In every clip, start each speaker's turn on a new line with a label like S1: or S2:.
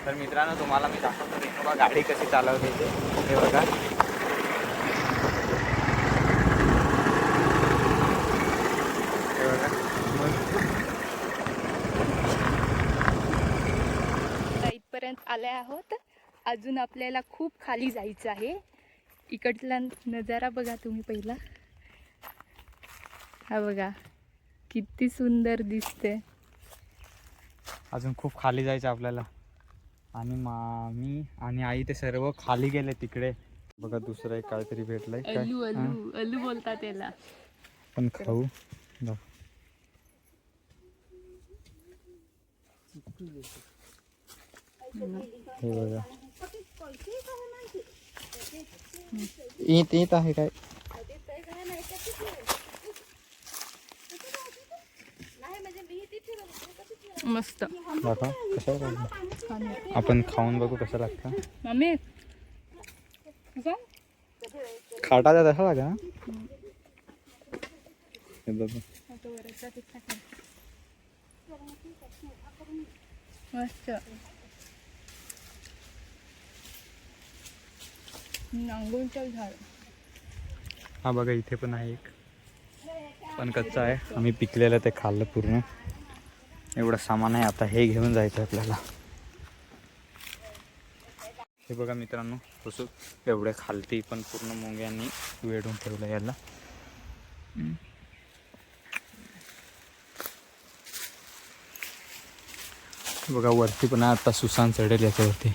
S1: तर मित्रांनो तुम्हाला मी दाखवतो रेणुका गाडी कशी चालवते ते. हे बघा हे बघा
S2: इथपर्यंत आले आहोत. अजून आपल्याला खूप खाली जायचं आहे. इकडला नजारा बघा तुम्ही पहिला. हा बघा किती सुंदर दिसते.
S1: अजून खूप खाली जायचं आपल्याला. आणि मामी आणि आई ते सर्व खाली गेले तिकडे. बघा दुसरं एक काहीतरी भेटलंय. काय
S2: अलू अलू अलू बोलतात त्याला.
S1: पण खाऊ जा. हे बघा येत आहे काय.
S2: मस्त.
S1: दाखवा कसं लागतं. आपण खाऊन बघू कसं लागतं.
S2: मम्मी
S1: खाटाचा तसा लागा ना. हे बघ
S2: मस्त. नांगूरचं झाड.
S1: हा बघा इथे पण आहे एक, पण कच्चा आहे. आम्ही पिकलेलं ते खाल्लं पूर्ण. एवढं सामान आहे. आता हे घेऊन जायचं आपल्याला. हे बघा मित्रांनो कसं एवढे खालती पण पूर्ण मुंग्यांनी वेढून ठेवलं याला. बघा वरती पण आता सुसान चढेल याच्यावरती.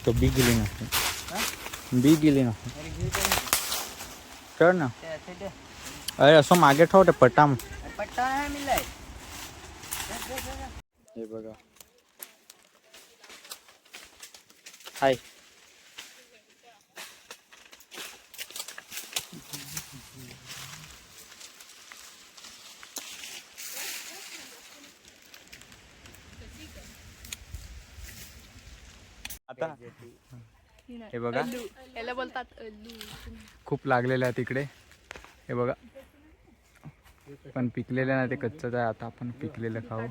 S1: तो बी गेली नाही. बी गेली नाही. चढ ना. अरे असं मागे ठेव ते पटाम. हे बघा हाय. आता हे बघा
S2: याला बोलतात अलू.
S1: खूप लागलेलं आहे तिकडे. हे बघा पण पिकलेलं नाही ते कच्चंच आहे. आता आपण पिकलेलं खाऊ.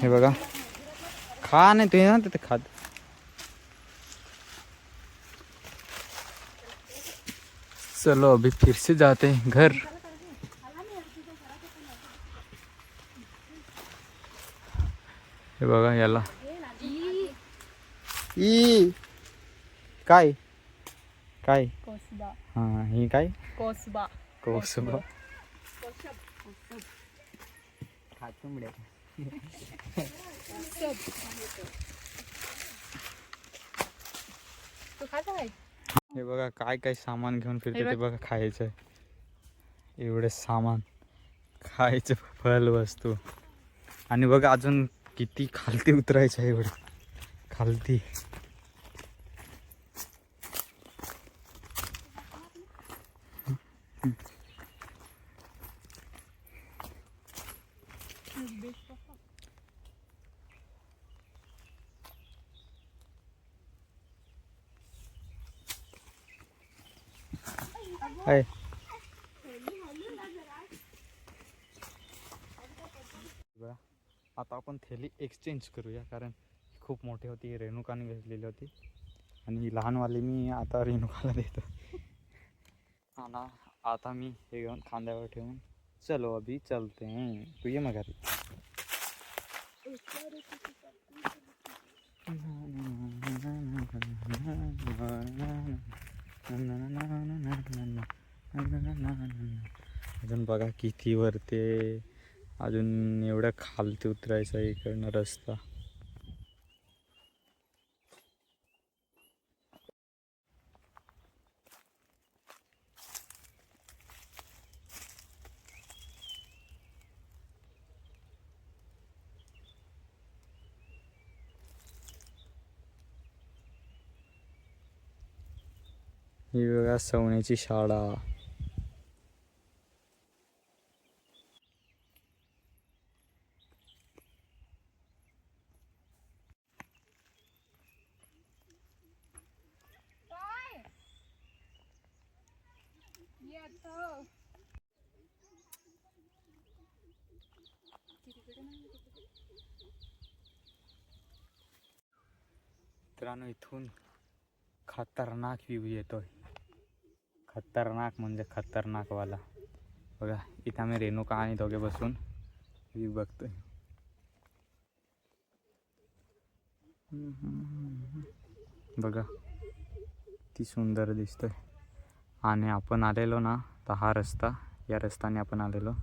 S1: हे बघा खा नाही तुम्ही ना तिथे खात. चलो अभी फिर से जाते हैं घर. हे बघा याला ई काय काय.
S2: कोसबा.
S1: हा ही काय
S2: कोसबा.
S1: कोसबा.
S2: तू खाता काय?
S1: हे बघा काय काय सामान घेऊन फिरते ते बघा. खायचं एवढे सामान, खायचं फळ वस्तू. आणि बघा अजून किती खालती उतरायचं आहे. एवढं खालती. आहे आता आपण थैली एक्सचेंज करूया. कारण खूप मोठी होती. रेणुकाने घेतलेली होती आणि ही लहानवाली मी आता रेणुकाला देतो. हा ना. आता मी हे घेऊन खांद्यावर ठेवून चलो अभी चलते हैं. तू ये मग घरी. अजून बघा किती वरते. अजून एवढं खालती उतरायचं आहे इकडनं रस्ता. ही बघा सवण्याची शाळा. मित्रांनो इथून खतरनाक व्ह्यू येतोय. खतरनाक म्हणजे खतरनाकवाला. बघा इथं आम्ही रेणुका आणि दोघे बसून व्ह्यू बघतोय. बघा ती सुंदर दिसतोय. आणि आपण आलेलो ना तर हा रस्ता, या रस्त्याने आपण आलेलो.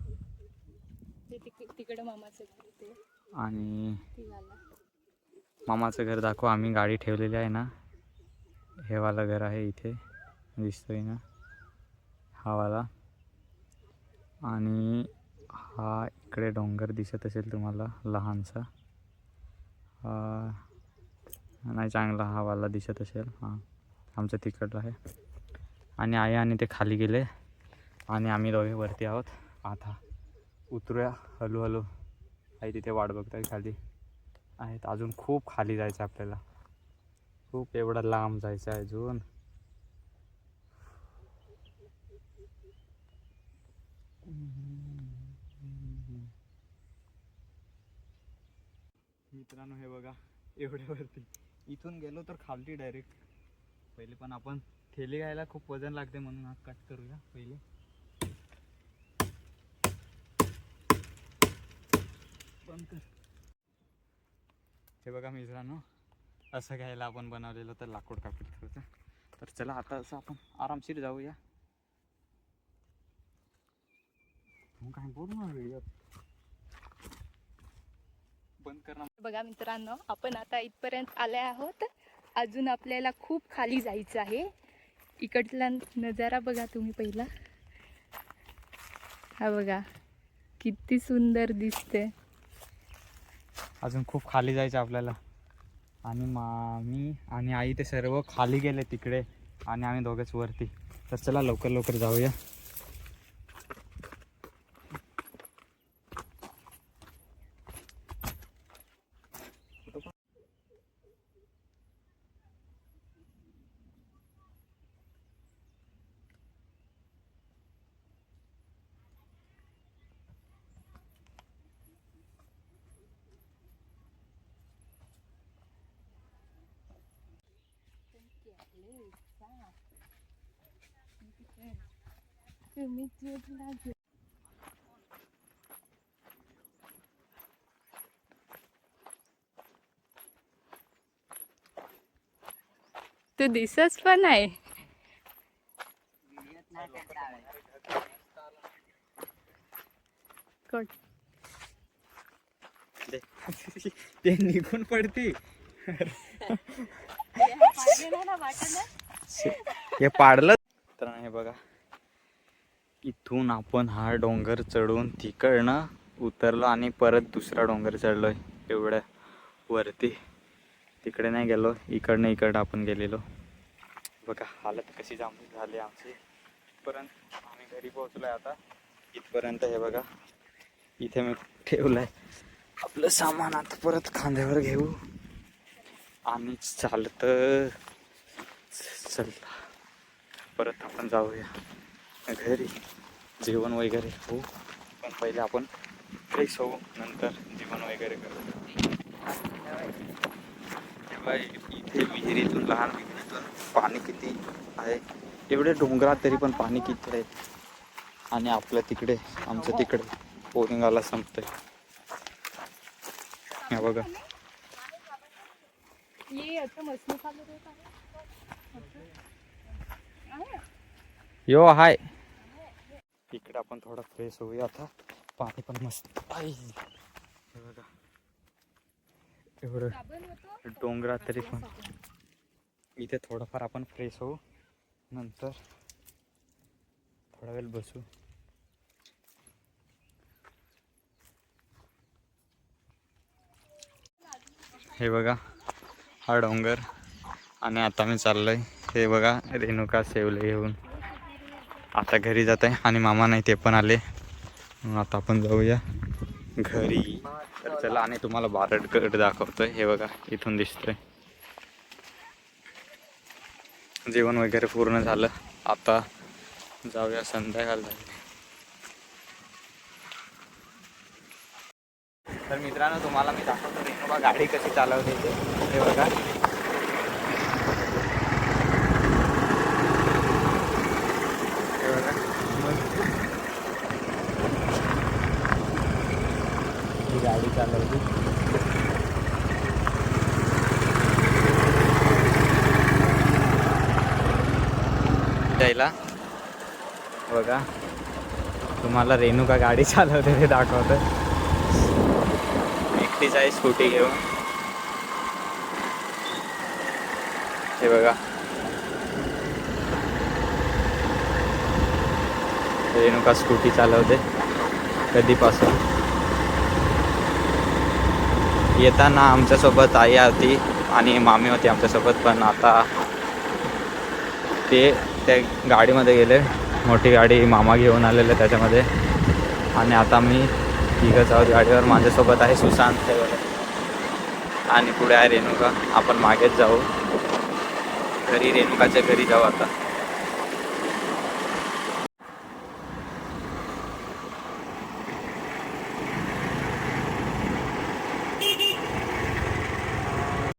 S2: तिकडे मामाचं घर ते
S1: आणि मामाचं घर दाखव. आम्ही गाडी ठेवलेली आहे ना, हे वाला घर आहे इथे दिसतोय ना, हा वाला. आणि हा इकडे डोंगर दिसत असेल तुम्हाला लहानसा, नाही चांगला हा वाला दिसत असेल. हां आमचं तिकडलं आहे. आणि आई आणि ते खाली गेले आणि आम्ही दोघे वरती आहोत. आता उतरूया हळूहळू. आई तिथे वाट बघताय खाली आहेत. अजून खूप खाली जायचं आपल्याला, खूप एवढा लांब जायचं आहे अजून. मित्रांनो हे बघा एवढ्यावरती, इथून गेलो तर खाली डायरेक्ट. पहिले पण आपण थैली घ्यायला खूप वजन लागते म्हणून हा कट करूया पहिले. बंद कर. हे बघा मित्रांनो असं घ्यायला आपण बनवलेलं तर लाकूड कापड ठेवतं. तर चला आता असं आपण आरामशीर जाऊया. काय बोलू ना व्हिडिओ बंद करणार.
S2: बघा मित्रांनो, आपण आता इथपर्यंत आले आहोत. अजून आपल्याला खूप खाली जायचं आहे. इकडला नजारा बघा तुम्ही पहिला. हा बघा किती सुंदर दिसते.
S1: अजून खूप खाली जायचं आपल्याला. आणि मी आणि आई ते सर्व खाली गेले तिकडे आणि आम्ही दोघेच वरती. तर चला लवकर लवकर जाऊया.
S2: तू दिसत पण आहे.
S1: ते निघून पडती. हे पाडलं तर नाही. बघा इथून आपण हा डोंगर चढून तिकडनं उतरलो आणि परत दुसरा डोंगर चढलोय एवढ्या वरती. तिकडे नाही गेलो, इकडनं आपण गेलेलो. बघा हालत कशी जांभळी झाली आमची. इथपर्यंत आम्ही घरी पोहोचलोय आता. इथपर्यंत हे बघा इथे मी ठेवलंय आपलं सामान. आता परत खांद्यावर घेऊ आणि चालत चलता परत आपण जाऊया घरी. जेवण वगैरे होऊ, पण पहिले आपण फ्रेश होऊ, नंतर जेवण वगैरे करू. इथे विहिरीतून, लहान विहिरीतून पाणी किती आहे. एवढे डोंगरात तरी पण पाणी किती आहे. आणि आपल्या तिकडे, आमचं तिकडे बोरिंगाला संपतंय. हे बघा यो हाय. इकडे आपण थोडा फ्रेश होऊया आता. पाणी पण मस्त आहे. हे बघा एवढं डोंगरात तरी पण इथे थोडंफार आपण फ्रेश होऊ, नंतर थोडा वेळ बसू. हे बघा हा डोंगर आणि आता मी चाललोय. हे बघा रेणुका सेवले घेऊन आता घरी जात आहे. आणि मामा नाही ते पण आले. आता आपण जाऊया घरी. तर चला. आणि तुम्हाला बारडगड दाखवतोय. हे बघा इथून दिसतंय. जेवण वगैरे पूर्ण झालं. आता जाऊया, संध्याकाळ झाली. तर मित्रांनो तुम्हाला मी दाखवतो रेणुका गाडी कशी चालवते ते. हे बघा ही गाडी चालवली. जायला बघा तुम्हाला रेणुका गाडी चालवते ते दाखवतं. एकटीच आहे स्कूटी घेऊन. हे बघा रेणुका स्कूटी चालवते कधीपासून. येताना आमच्यासोबत आई होती आणि मामी होती आमच्यासोबत, पण आता ते त्या गाडीमध्ये गेले. मोठी गाडी मामा घेऊन आलेले त्याच्यामध्ये. आणि आता मी तिघंच आहोत गाडीवर. माझ्यासोबत आहे सुशांत आणि पुढे आहे रेणुका. आपण मागेच जाऊ घरी, रेणुकाच्या घरी जाऊ आता.